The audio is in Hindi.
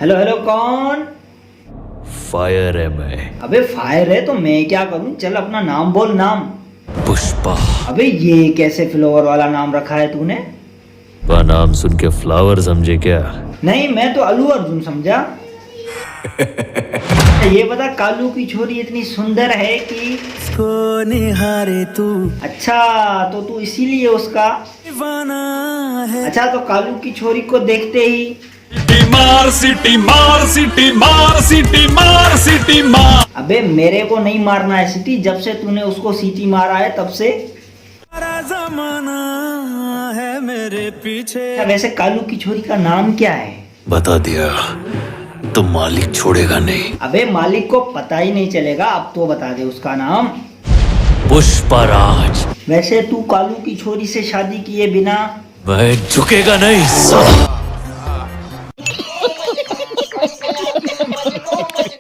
हेलो हेलो, कौन? फायर है मैं। अबे फायर है तो मैं क्या करूं? चल अपना नाम बोल, नाम। पुष्पा। अबे ये कैसे फ्लावर वाला नाम रखा है तूने? का नाम सुन के फ्लावर समझे क्या? नहीं, मैं तो अल्लू अर्जुन समझा। ये बता, कालू की छोरी इतनी सुंदर है कि इसको निहारे तू अच्छा, तो तू इसीलिए उसका दीवाना है। अच्छा, तो कालू की छोरी को देखते ही सिटी मार सिटी मार सिटी मार सिटी मार सिटी मार। अबे मेरे को नहीं मारना है सीटी, जब से तूने उसको सीटी मारा है तब से। सारा जमाना है मेरे पीछे। वैसे कालू की छोरी का नाम क्या है? बता दिया तो मालिक छोड़ेगा नहीं। अबे मालिक को पता ही नहीं चलेगा, अब तो बता दे उसका नाम। पुष्पराज। वैसे तू कालू की छोरी से शादी किए बिना मैं झुकेगा नहीं साला।